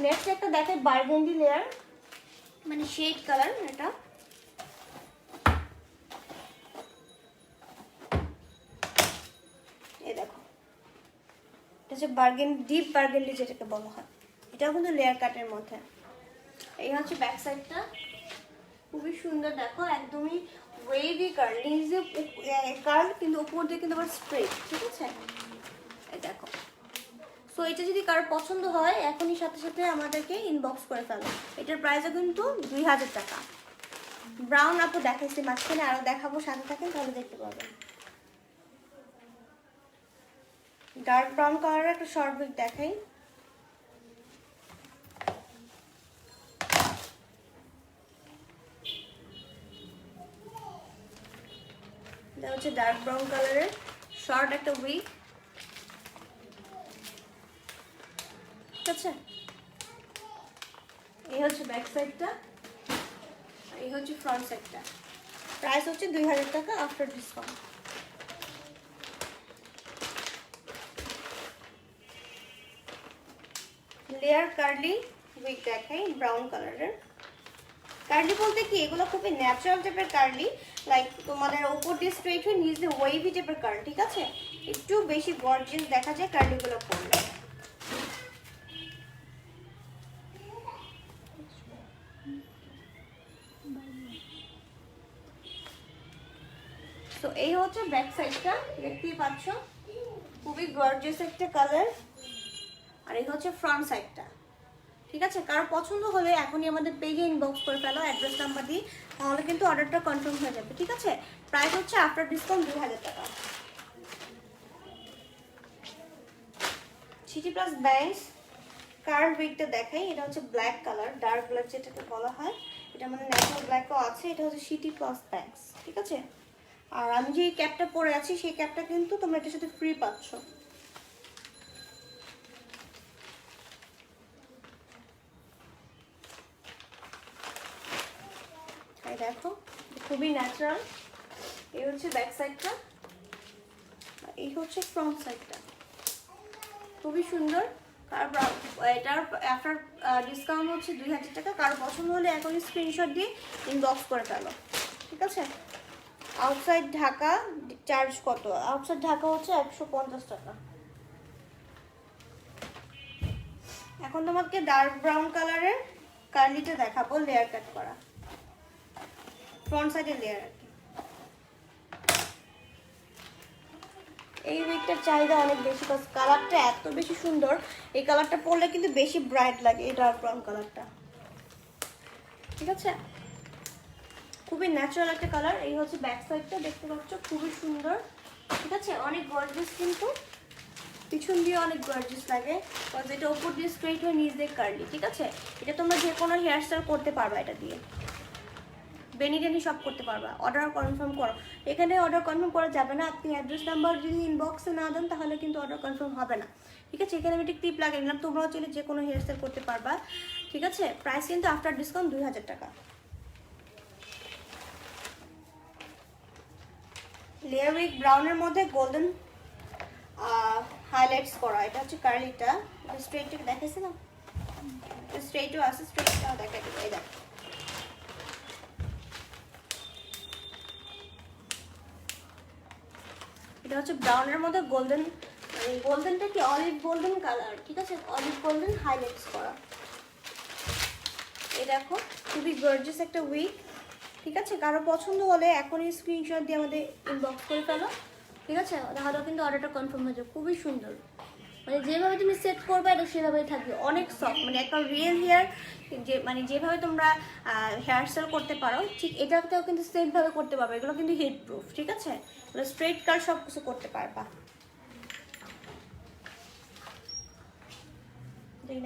নেক্সট একটা দেখে বারগেন্ডি লেয়ার, মানে শেড কালার। এটা এই দেখো, এটা হচ্ছে বারগেন্ডি, ডিপ বারগেন্ডি যেটাকে বলা হয়। এটাও কিন্তু লেয়ার কাটের মধ্যে। এই হচ্ছে ব্যাক সাইডটা, খুবই সুন্দর। দেখো একদমই ওয়েভি কার্ল, নিচে কার্ল কিন্তু উপর দিয়ে কিন্তু আবার স্ট্রেট, ঠিক আছে। এই দেখো। সো এটা যদি কারোর পছন্দ হয়, এখনই সাথে সাথে আমাদেরকে ইনবক্স করে ফেলো। এটার প্রাইসও কিন্তু 2000 টাকা। ব্রাউন আপু দেখাইছি মাঝখানে, আরো দেখাবো, সাথে থাকেন তাহলে দেখতে পাবেন। ডার্ক ব্রাউন কালারের একটা শর্ট উইক দেখাই। এটা হচ্ছে ডার্ক ব্রাউন কালারের শর্ট একটা উইক, ঠিক আছে। এই হচ্ছে ব্যাক সাইডটা, এই হচ্ছে ফ্রন্ট সাইডটা। প্রাইস হচ্ছে 2000 টাকা after discount. Layer curly wig দেখাই ব্রাউন কালারের। কার্লি বলতে কি, এগুলো খুবই ন্যাচারাল টাইপের কার্লি, লাইক তোমাদের উপর দিয়ে স্ট্রেট হয়ে নিচ দিয়ে ওয়েভি টাইপের কার্ল, ঠিক আছে। একটু বেশি গর্জিয়াস দেখা যায় কার্লিগুলো করলে। তো এই হচ্ছে ব্যাক সাইডটা, দেখতেই পাচ্ছ খুবই গর্জিয়াস একটা কালার। আর এই হচ্ছে ফ্রন্ট সাইডটা, ঠিক আছে। কারো পছন্দ হলে এখনই আমাদের পেজে ইনবক্স করে ফেলো অ্যাড্রেস নাম্বার দিয়ে, তাহলে কিন্তু অর্ডারটা কনফার্ম হয়ে যাবে, ঠিক আছে। প্রাইস হচ্ছে আফটার ডিসকাউন্ট 2000 টাকা। সিটি প্লাস ব্যাংকস কার্ল উইকটা দেখাই। এটা হচ্ছে ব্ল্যাক কালার, ডার্ক ব্ল্যাক যেটাকে বলা হয়। এটা মানে ন্যাচারাল ব্ল্যাকও আছে। এটা হচ্ছে সিটি প্লাস ব্যাংকস, ঠিক আছে। আর আমি যে ক্যাপটা পরে আছি, সেই ক্যাপটা কিন্তু তোমরা এটার সাথে ফ্রি পাচ্ছ। দেখো খুবই ন্যাচারাল। এই হচ্ছে ব্যাক সাইডটা, এই হচ্ছে ফ্রন্ট সাইডটা, খুবই সুন্দর। এটার আফটার ডিসকাউন্ট হচ্ছে 2000 টাকা। কারো পছন্দ হলে এখনই স্ক্রিনশট দিয়ে ইনবক্স করে ফেলো, ঠিক আছে। আউটসাইড ঢাকা চার্জ কত? আউটসাইড ঢাকা হচ্ছে 150 টাকা। এখন তোমাকে ডার্ক ব্রাউন কালারের কার্লিটা দেখাবো, লেয়ার কাট করা ফ্রন্ট সাইডের লেয়ার। এই উইকটার চাহিদা অনেক বেশি, কারণ কালারটা এত বেশি সুন্দর। এই কালারটা পরলে কিন্তু বেশি ব্রাইট লাগে, এই ডার্ক ব্রাউন কালারটা, ঠিক আছে। খুবই ন্যাচারাল একটা কালার। এই হচ্ছে ব্যাক সাইডটা, দেখতে পাচ্ছ খুবই সুন্দর, ঠিক আছে, অনেক গর্জিয়াস, কিন্তু পিছন দিয়ে অনেক গর্জিয়াস লাগে, বিকজ এটা উপর দিয়ে স্ট্রেট হয়ে নিচ দিয়ে কার্লি, ঠিক আছে। এটা তোমরা যে কোনো হেয়ার স্টাইল করতে পারবা, এটা দিয়ে বেনি টেনি সব করতে পারবা। অর্ডার কনফার্ম করো। এখানে অর্ডার কনফার্ম করা যাবে না, আপনি অ্যাড্রেস নাম্বার যদি ইনবক্সে না দেন তাহলে কিন্তু অর্ডার কনফার্ম হবে না, ঠিক আছে। এখানে আমি একটা ক্লিপ লাগিয়ে নিলাম, তোমরাও চাইলে যে কোনো হেয়ার স্টাইল করতে পারবা, ঠিক আছে। প্রাইস কিন্তু আফটার ডিসকাউন্ট 2000 টাকা। লেয়ার উইক ব্রাউনের মধ্যে গোল্ডেন হাইলাইটস করা, এটা হচ্ছে কার্লিটা, স্ট্রেটটা দেখাইছে না, স্ট্রেটও আছে, স্ট্রেটটাও দেখাই দেবো। এই দেখো, এটা হচ্ছে ব্রাউনের মধ্যে গোল্ডেন, মানে গোল্ডেনটা কি অলিভ গোল্ডেন কালার, ঠিক আছে, অলিভ গোল্ডেন হাইলাইটস করা। এই দেখো খুবই গর্জিয়াস একটা উইক, ঠিক আছে। কারো পছন্দ হলে এখনই স্ক্রিনশট দিয়ে আমাদের ইনবক্স করে ফেলো, ঠিক আছে, তাহলে কিন্তু অর্ডারটা কনফার্ম হয়ে যাবে। খুবই সুন্দর, মানে যেভাবে তুমি সেট করবে এটা সেভাবেই থাকবে, অনেক সফট, মানে একটা রিয়েল হেয়ার, যে মানে যেভাবে তোমরা হেয়ার স্টাইল করতে পারো ঠিক এটাতেও কিন্তু সেমভাবে করতে পারবে। এগুলো কিন্তু হিট প্রুফ, ঠিক আছে, এগুলো স্ট্রেট কাট সব কিছু করতে পারবা।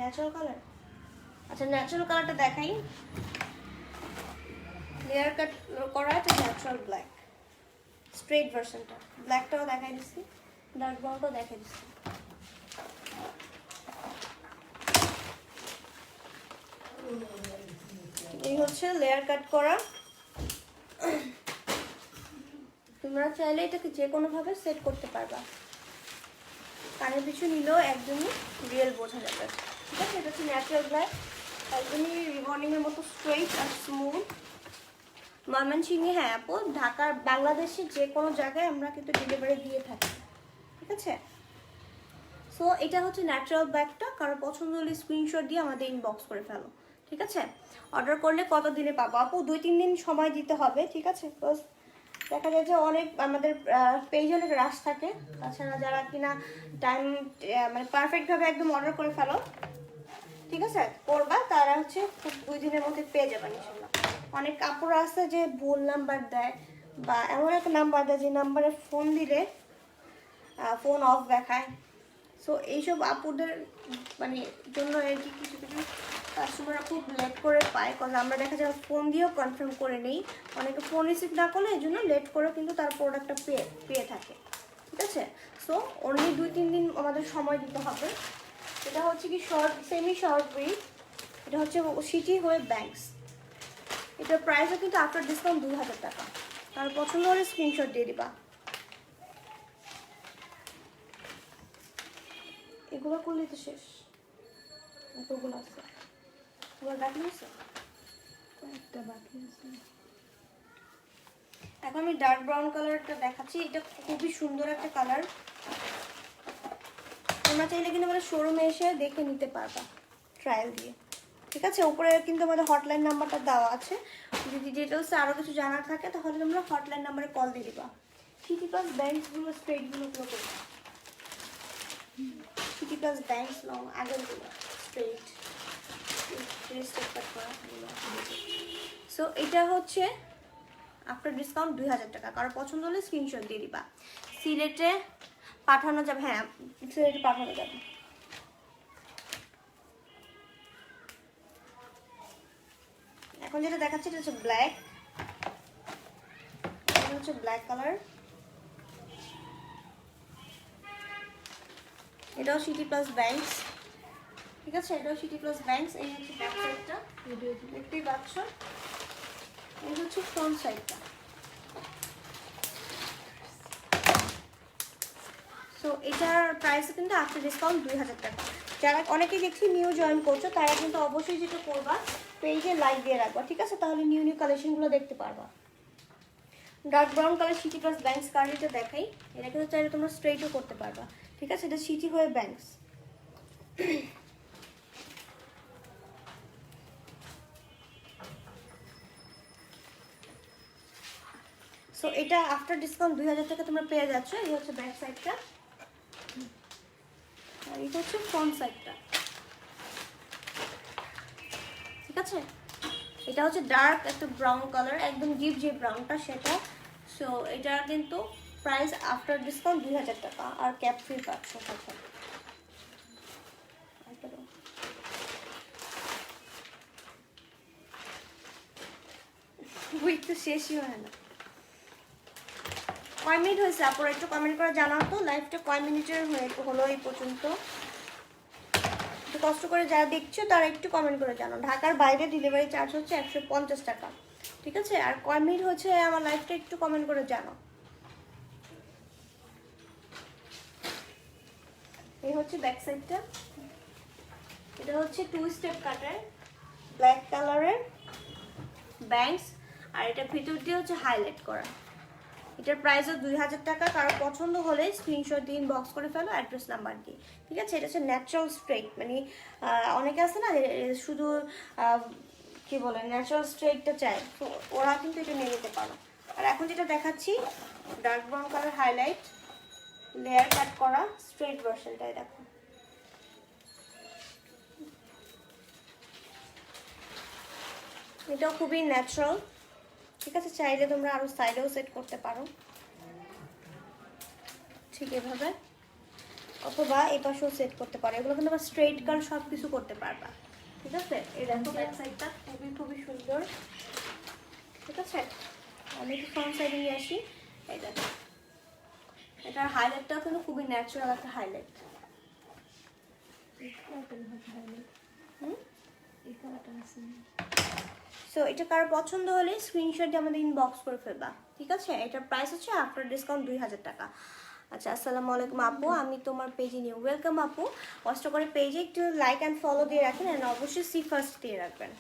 ন্যাচারাল কালার, আচ্ছা ন্যাচারাল কালারটা দেখাই। লেয়ার কাট করা আছে ন্যাচারাল ব্ল্যাক, স্ট্রেট ভার্সনটা, ব্ল্যাকটাও দেখাই দিচ্ছি, ডার্ক ব্রাউনটাও দেখাই দিচ্ছি। এই হচ্ছে লেয়ার কাট করা। তোমরা চাইলে এটাকে যে কোনোভাবে সেট করতে পারবা, কানের পিছু নিলেও একদমই রিয়েল বোঝা যাবে, ঠিক আছে। এটা হচ্ছে ন্যাচারাল ব্ল্যাক, একদমই রিবর্নিংয়ের মতো স্ট্রেট আর স্মুথ। ময়মনসিংহে, হ্যাঁ আপু, ঢাকার বাংলাদেশের যে কোনো জায়গায় আমরা কিন্তু ডেলিভারি দিয়ে থাকি, ঠিক আছে। সো এটা হচ্ছে ন্যাচারাল ব্ল্যাকটা, কারো পছন্দ হলে স্ক্রিনশট দিয়ে আমাদের ইনবক্স করে ফেলো, ঠিক আছে। অর্ডার করলে কত দিনে পাবো আপু? 2-3 দিন সময় দিতে হবে, ঠিক আছে। বিকজ দেখা যায় যে অনেক আমাদের পেজে অনেক রাশ থাকে, তাছাড়া যারা কিনা টাইম মানে পারফেক্টভাবে একদম অর্ডার করে ফেলো, ঠিক আছে, করবা, তারা হচ্ছে খুব 2 দিনের মধ্যে পেয়ে যাবেন ইনশাল্লাহ। অনেক কাপড় আছে যে ভুল নাম্বার দেয়, বা এমন একটা নাম্বার দেয় যে নাম্বারে ফোন দিলে ফোন অফ দেখায়। সো এইসব আপুদের মানে জন্য আর কি কিছু কিছু কাস্টমাররা খুব লেট করে পায়, কারণ আমরা দেখা যায় ফোন দিয়েও কনফার্ম করে নেই, অনেকে ফোন রিসিভ না করলে এই জন্য লেট করে কিন্তু তার প্রোডাক্টটা পেয়ে থাকে, ঠিক আছে। সো অনলি 2-3 দিন আমাদের সময় দিতে হবে। এটা হচ্ছে কি শর্ট, সেমি শর্ট উইক, এটা হচ্ছে সিটি হয়ে ব্যাংকস। এটার প্রাইসও কিন্তু আফটার ডিসকাউন্ট 2000 টাকা। তার পছন্দ হলে স্ক্রিনশট দিয়ে দিবা। এগুলো করলেই তো শেষ, এতগুলো আছে, তোমার বাকি আছে, একটা বাকি আছে। এখন আমি ডার্ক ব্রাউন কালারটা দেখাচ্ছি, এটা খুবই সুন্দর একটা কালার। তোমরা চাইলে কিন্তু আমাদের শোরুমে এসে দেখে নিতে পারবা ট্রায়াল দিয়ে, ঠিক আছে। উপরে কিন্তু আমাদের হটলাইন নাম্বারটা দেওয়া আছে, যদি ডিটেলসে আরও কিছু জানার থাকে তাহলে তোমরা হটলাইন নাম্বারে কল দিয়ে দিবা। সিটি প্লাস ব্যাংকসগুলো স্ট্রেটগুলো করবে, সিটি প্লাস ব্যাংকস লং আগেরগুলো স্ট্রেট কাট করা। সো এটা হচ্ছে আফটার ডিসকাউন্ট 2000 টাকা। কারো পছন্দ হলে স্ক্রিনশট দিয়ে দিবা। সিলেটে পাঠানো যাবে, হ্যাঁ সিলেটে পাঠানো যাবে। এখন যেটা দেখাচ্ছি এটা হচ্ছে ব্ল্যাক, এটা হচ্ছে ব্ল্যাক কালার, এটাও সিটি প্লাস ব্যাংকস, ঠিক আছে, এটাও সিটি প্লাস ব্যাংকস। এই হচ্ছে ব্যাক সাইডটা, দেখতেই পাচ্ছ, এই হচ্ছে ফ্রন্ট সাইডটা। সো এটার প্রাইস কিন্তু আফটার ডিসকাউন্ট 2000 টাকা। যারা অনেকেই দেখছি নিউ জয়েন করছো তারা কিন্তু অবশ্যই যেটা করবা, পেজে লাইক দিয়ে রাখবা, ঠিক আছে, তাহলে নিউ নিউ কালেকশনগুলো দেখতে পারবা। Dark brown colour city plus banks কার্ডটা দেখাই, এটা কিন্তু চাইলে তোমরা স্ট্রেটও করতে পারবা, ঠিক আছে। এটা সিটি হয়ে ব্যাংকস। সো এটা আফটার ডিসকাউন্ট 2000 টাকা তোমরা পেয়ে যাচ্ছ। এই হচ্ছে ব্যাক সাইডটা, আর এটা হচ্ছে ফ্রন্ট সাইডটা, ঠিক আছে। এটা হচ্ছে ডার্ক একটা ব্রাউন কালার, একদম ডিপ যে ব্রাউনটা সেটা। সো এটা কিন্তু প্রাইস আফটার ডিসকাউন্ট 2000 টাকা, আর ক্যাপ ফ্রি পাচ্ছ সাথে। উইক তো শেষই হয় না। কয় মিনিট হয়েছে আপনারা একটু কমেন্ট করে জানাও তো, লাইভটা কয় মিনিটের হলো এই পর্যন্ত। একটু কষ্ট করে যারা দেখছো তারা একটু কমেন্ট করে জানাও। ঢাকার বাইরে ডেলিভারি চার্জ হচ্ছে 150 টাকা, ঠিক আছে? আর কয় মিনিট হচ্ছে আমার লাইভটা একটু কমেন্ট করে জানাও। এই হচ্ছে ব্যাক সাইডটা, এটা হচ্ছে 2 স্টেপ কাটার ব্ল্যাক কালারের ব্যাংকস, আর এটা ভিতর দিয়ে হচ্ছে হাইলাইট করা। এটার প্রাইসও 2000 টাকা। কারো পছন্দ হলে স্ক্রিনশট দিয়ে ইনবক্স করে ফেলো অ্যাড্রেস নাম্বার দিয়ে, ঠিক আছে? এটা হচ্ছে ন্যাচারাল স্ট্রেট, মানে অনেকে আছে না শুধু কি বলে ন্যাচারাল স্ট্রেটটা চায়, তো ওরা কিন্তু এটা নিয়ে নিতে পারো। আর এখন যেটা দেখাচ্ছি dark brown colour highlight layer cut করা স্ট্রেট ভার্সনটাই দেখো। এটাও খুবই ন্যাচারাল, ঠিক আছে? চাইলে তোমরা আরো সাইডেও সেট করতে পারো ঠিক এভাবে, অথবা এই পাশেও সেট করতে পারো। এগুলো কিন্তু আবার স্ট্রেট কাট সব কিছু করতে পারবা, ঠিক আছে? এই দেখো ব্যাক সাইডটা খুবই সুন্দর, ঠিক আছে? আমি একটু ফ্রন্ট সাইডে নিয়ে আসি। এই দেখো এটার হাইলাইটটাও কিন্তু খুবই ন্যাচারাল একটা হাইলাইট। সো এটা কারো পছন্দ হলে স্ক্রিনশট দিয়ে আমাদের ইনবক্স করে ফেলবা, ঠিক আছে? এটার প্রাইস হচ্ছে আফটার ডিসকাউন্ট 2000 টাকা। আচ্ছা, আসসালামু আলাইকুম আপু, আমি তোমার পেজে নিয়ে ওয়েলকাম আপু। কষ্ট করে পেজে একটু লাইক অ্যান্ড ফলো দিয়ে রাখেন, অ্যান্ড অবশ্যই সি ফার্স্ট দিয়ে রাখবেন।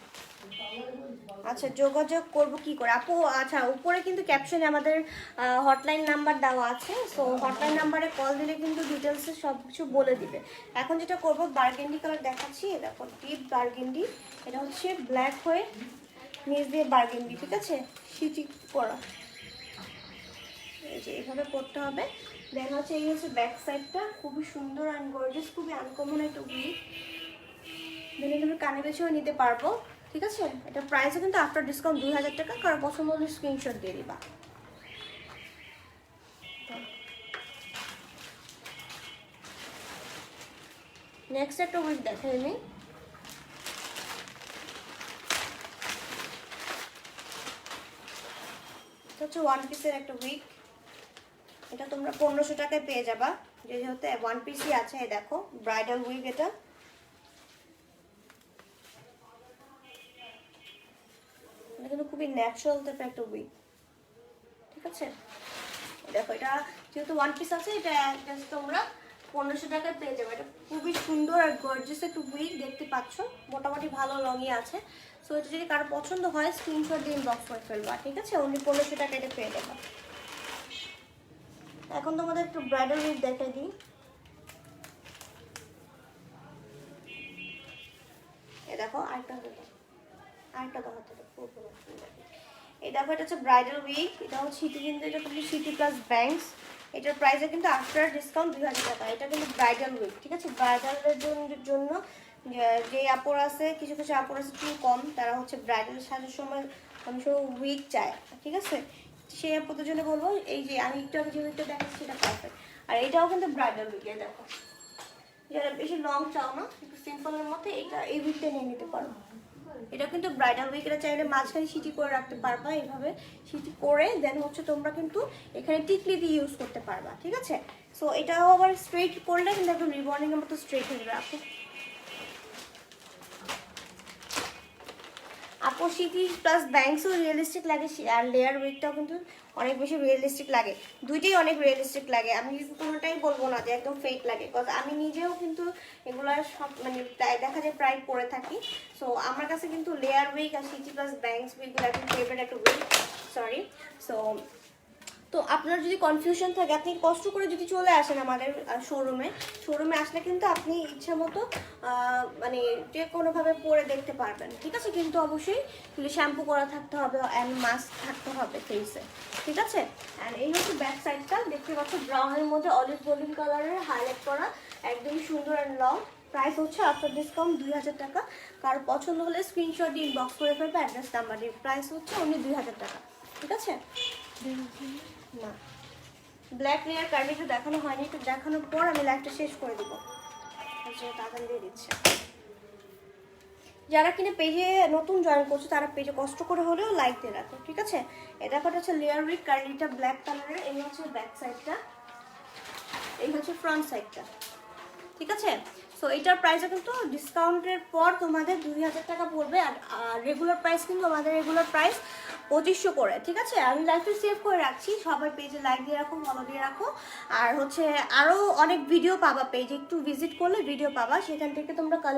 আচ্ছা, যোগাযোগ করব কি করে আপু? আচ্ছা, উপরে কিন্তু ক্যাপশনে আমাদের হটলাইন নাম্বার দেওয়া আছে। সো হটলাইন নাম্বারে কল দিলে কিন্তু ডিটেলসে সব কিছু বলে দিবে। এখন যেটা করব, বার্গেন্ডি কালার দেখাচ্ছি, দেখো ডিপ বার্গেন্ডি, এটা হচ্ছে ব্ল্যাক হয়ে নিচ দিয়ে বার্গেন্ডি, ঠিক আছে? সিটি করা, এই যে এইভাবে করতে হবে। দেন হচ্ছে এই হচ্ছে ব্যাক সাইডটা, খুবই সুন্দর অ্যান্ড গর্জিয়াস, খুবই আনকমন একটা উইক। দেন তুমি কানে বেছেও নিতে পারবো, ঠিক আছে? এটা প্রাইসও কিন্তু আফটার ডিসকাউন্ট 2000 টাকা। কারো পছন্দ হলে স্ক্রিনশট দিয়ে দিবা। নেক্সট একটা উইক দেখাই আমি। এটা হচ্ছে ওয়ান পিসের একটা উইক, এটা তোমরা 1500 টাকায় পেয়ে যাবা, যেহেতু ওয়ান পিসই আছে। এই দেখো ব্রাইডাল উইক, এটা কিন্তু খুবই ন্যাচারাল টাইপের একটা উইক, ঠিক আছে? দেখো এটা যেহেতু ওয়ান পিস আছে, এটা জাস্ট তোমরা 1500 টাকায় পেয়ে যাবে। এটা খুবই সুন্দর আর গর্জিয়াস একটা উইক, দেখতে পাচ্ছ মোটামুটি ভালো লংই আছে। সো এটা যদি কারো পছন্দ হয় স্ক্রিনশট দিয়ে ইনবক্স করে ফেলবা, ঠিক আছে? অনলি 1500 টাকা এটা পেয়ে যাবা। এখন তোমাদের একটু ব্রাইডাল উইক দেখাই দিই। এ দেখো আরেকটা দেখাতে, এই দেখো এটা হচ্ছে ব্রাইডাল উইক, এটা হচ্ছে সিটি, কিন্তু এটা কিন্তু সিটি প্লাস ব্যাংকস। এটার প্রাইসে কিন্তু আফটার ডিসকাউন্ট 2000 টাকা। এটা কিন্তু ব্রাইডাল উইক, ঠিক আছে? ব্রাইডালের জন্য যে আপুর আছে, কিছু আপুর আছে একটু কম, তারা হচ্ছে ব্রাইডাল সাজার সময় অনেক সময় উইক চায়, ঠিক আছে? সেই আপুদের জন্য বলবো এই যে আমি একটু আগে যে উইকটা দেখাচ্ছি সেটা পারফেক্ট। আর এটাও কিন্তু ব্রাইডাল উইক, দেখো যারা বেশি লং চাও না, একটু সিম্পলের মধ্যে এই উইকটা নিয়ে নিতে পারো। এটা কিন্তু ব্রাইডাল উইক, এটা চাইলে মাঝখানে সিটি করে রাখতে পারবা, এইভাবে সিটি করে দেন হচ্ছে তোমরা কিন্তু এখানে টিকলি দিয়ে ইউজ করতে পারবা, ঠিক আছে? সো এটাও আবার স্ট্রেট করলে কিন্তু একদম রিবর্নিং এর মতো স্ট্রেট হয়ে যাবে। আপু সিটি প্লাস ব্যাংকসও রিয়েলিস্টিক লাগে, আর লেয়ার উইকটাও কিন্তু অনেক বেশি রিয়েলিস্টিক লাগে, দুইটাই অনেক রিয়েলিস্টিক লাগে। আমি কোনোটাই বলবো না যে একদম ফেক লাগে, বিকজ আমি নিজেও কিন্তু এগুলো সব মানে দেখা যায় প্রায় পরে থাকি। সো আমার কাছে কিন্তু লেয়ার উইক আর সিটি প্লাস ব্যাংকস উইকগুলো একদম ফেভারিট একটা উইক, সরি। সো তো আপনার যদি কনফিউশন থাকে, আপনি কষ্ট করে যদি চলে আসেন আমাদের শোরুমে আসলে কিন্তু আপনি ইচ্ছা মতো মানে যে কোনোভাবে পরে দেখতে পারবেন, ঠিক আছে? কিন্তু অবশ্যই শ্যাম্পু করা থাকতে হবে অ্যান্ড মাস্ক থাকতে হবে ফেসে, ঠিক আছে? অ্যান্ড এই হচ্ছে ব্যাক সাইডটা, দেখতে পাচ্ছ ব্রাউনের মধ্যে অলিভ গোল্ডেন কালারের হাইলাইট করা, একদমই সুন্দর অ্যান্ড লং। প্রাইস হচ্ছে আফটার ডিসকাউন্ট 2000 টাকা। কার পছন্দ হলে স্ক্রিনশট দিয়ে ইনবক্স করে ফেলবে অ্যাড্রেস নাম্বার দিয়ে। প্রাইস হচ্ছে অনলি 2000 টাকা, ঠিক আছে? না, ব্ল্যাক লেয়ার কার্ভিটা দেখানো হয়নি, একটু দেখানোর পর আমি লাইভটা শেষ করে দেবো। টাকা দিয়ে দিচ্ছে। যারা কিনা পেজে নতুন জয়েন করছে তারা পেজে কষ্ট করে হলেও লাইক দিয়ে রাখো, ঠিক আছে? এটা কটা হচ্ছে লেয়ার উইথ কার্লিটা ব্ল্যাক কালারের। এই হচ্ছে ব্যাক সাইডটা, এই হচ্ছে ফ্রন্ট সাইডটা, ঠিক আছে? সো এটার প্রাইসও কিন্তু ডিসকাউন্টের পর তোমাদের 2000 টাকা পড়বে। আর রেগুলার প্রাইস কিন্তু আমাদের রেগুলার প্রাইস 2500 করে, ঠিক আছে? আমি লাইভটা সেভ করে রাখছি, সবাই পেজে লাইক দিয়ে রাখো, ফলো দিয়ে রাখো। আর হচ্ছে আরও অনেক ভিডিও পাবা পেজে, একটু ভিজিট করলে ভিডিও পাবা, সেখান থেকে তোমরা কালেক্ট